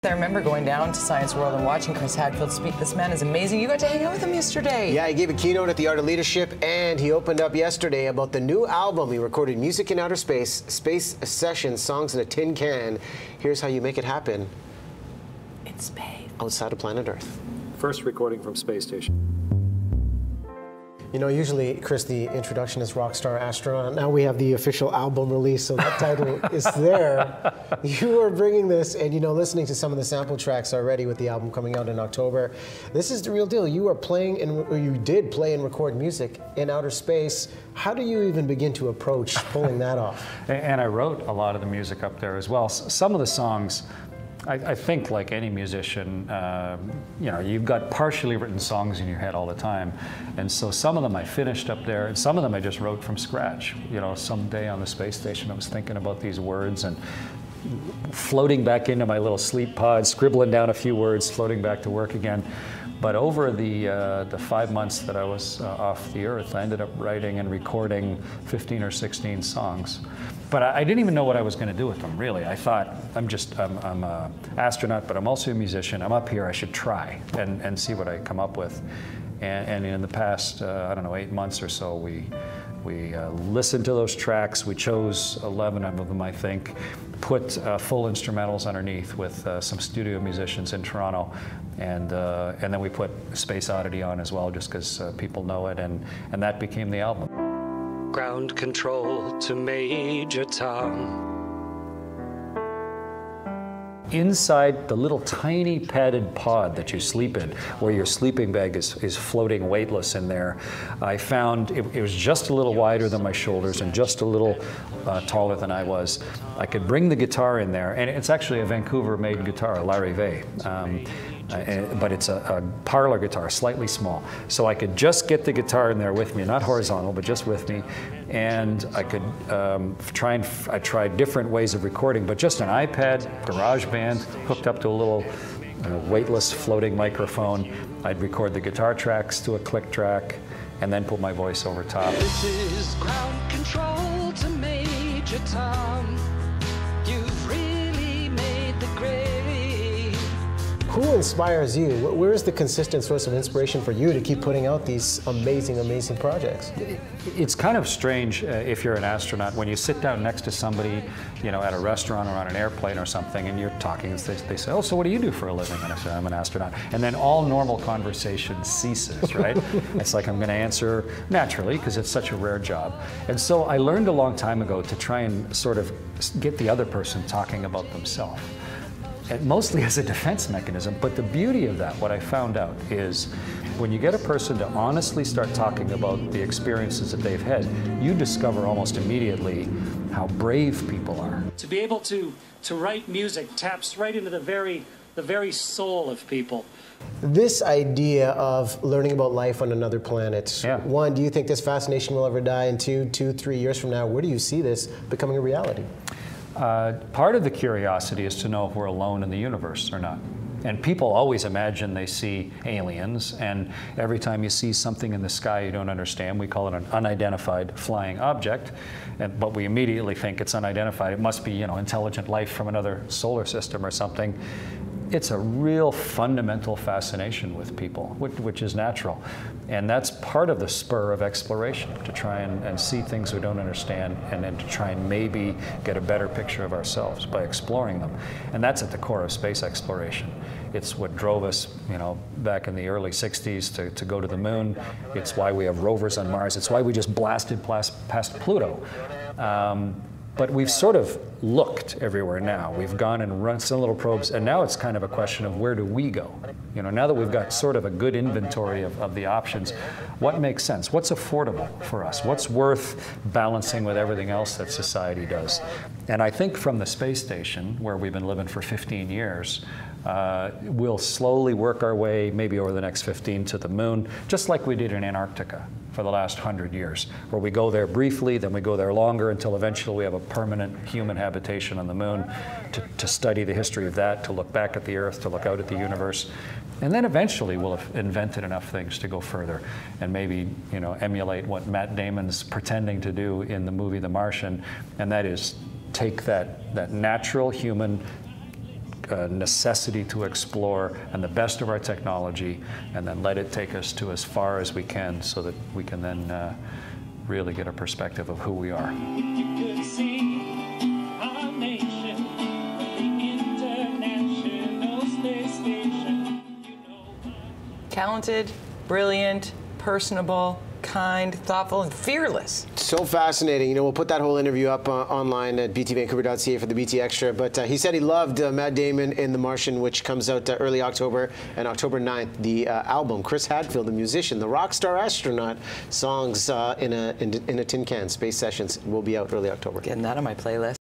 I remember going down to Science World and watching Chris Hadfield speak. This man is amazing. You got to hang out with him yesterday. Yeah, he gave a keynote at the Art of Leadership, and he opened up yesterday about the new album. He recorded Music in Outer Space, Space Sessions, Songs in a Tin Can. Here's how you make it happen. In space. Outside of planet Earth. First recording from space station. You know, usually, Chris, the introduction is Rockstar Astronaut. Now we have the official album release, so that title is there. You are bringing this, and you know, listening to some of the sample tracks already with the album coming out in October. This is the real deal. You are playing, or you did play and record music in outer space. How do you even begin to approach pulling that off? And I wrote a lot of the music up there as well. Some of the songs, I think, like any musician, you know, you've got partially written songs in your head all the time. And so some of them I finished up there, and some of them I just wrote from scratch. You know, someday on the space station I was thinking about these words and floating back into my little sleep pod, scribbling down a few words, floating back to work again. But over the 5 months that I was off the Earth, I ended up writing and recording 15 or 16 songs. But I didn't even know what I was going to do with them, really. I thought, I'm an astronaut, but I'm also a musician. I'm up here, I should try and see what I come up with. And in the past, I don't know, 8 months or so, we listened to those tracks. We chose 11 of them, I think, put full instrumentals underneath with some studio musicians in Toronto. And then we put Space Oddity on as well, just because people know it, and that became the album. Ground control to Major Tom. Inside the little tiny padded pod that you sleep in, where your sleeping bag is floating weightless in there, I found it was just a little wider than my shoulders and just a little taller than I was. I could bring the guitar in there, and it's actually a Vancouver-made guitar, a Larry Vey. But it's a parlor guitar, slightly small. So I could just get the guitar in there with me, not horizontal, but just with me. And I could I tried different ways of recording, but just an iPad, GarageBand, hooked up to a little weightless floating microphone. I'd record the guitar tracks to a click track, and then put my voice over top. This is ground control to Major Tom. You've really made the grade. Who inspires you? Where is the consistent source of inspiration for you to keep putting out these amazing, amazing projects? It's kind of strange if you're an astronaut, when you sit down next to somebody, you know, at a restaurant or on an airplane or something, and you're talking, and they say, "Oh, so what do you do for a living?" And I say, "I'm an astronaut." And then all normal conversation ceases, right? It's like I'm going to answer naturally because it's such a rare job. And so I learned a long time ago to try and sort of get the other person talking about themselves. And mostly as a defense mechanism, but the beauty of that, what I found out, is when you get a person to honestly start talking about the experiences that they've had, you discover almost immediately how brave people are. To be able to write music taps right into the very soul of people. This idea of learning about life on another planet, yeah. One, do you think this fascination will ever die? And two, 3 years from now, where do you see this becoming a reality? Part of the curiosity is to know if we're alone in the universe or not. And people always imagine they see aliens, and every time you see something in the sky you don't understand, we call it an unidentified flying object, but we immediately think it's unidentified. It must be, you know, intelligent life from another solar system or something. It's a real fundamental fascination with people, which is natural. And that's part of the spur of exploration, to try and see things we don't understand, and then to try and maybe get a better picture of ourselves by exploring them. And that's at the core of space exploration. It's what drove us, you know, back in the early 60s to go to the moon. It's why we have rovers on Mars. It's why we just blasted past Pluto. But we've sort of looked everywhere now. We've gone and run some little probes, and now it's kind of a question of where do we go? You know, now that we've got sort of a good inventory of the options, what makes sense? What's affordable for us? What's worth balancing with everything else that society does? And I think from the space station, where we've been living for 15 years, we'll slowly work our way, maybe over the next 15, to the moon, just like we did in Antarctica for the last 100 years, where we go there briefly, then we go there longer, until eventually we have a permanent human habitation on the moon, to study the history of that, to look back at the Earth, to look out at the universe. And then eventually we'll have invented enough things to go further and maybe, you know, emulate what Matt Damon's pretending to do in the movie The Martian, and that is take that natural human necessity to explore and the best of our technology, and then let it take us to as far as we can so that we can then really get a perspective of who we are. You could see our nation from the International Space Station. Talented, brilliant, personable, kind, thoughtful, and fearless. So fascinating. You know, we'll put that whole interview up online at btvancouver.ca for the BT Extra. But he said he loved Matt Damon in The Martian, which comes out early October, and October 9th, the album, Chris Hadfield, the musician, the Rockstar Astronaut, songs in a tin can, Space Sessions, will be out early October. Getting that on my playlist.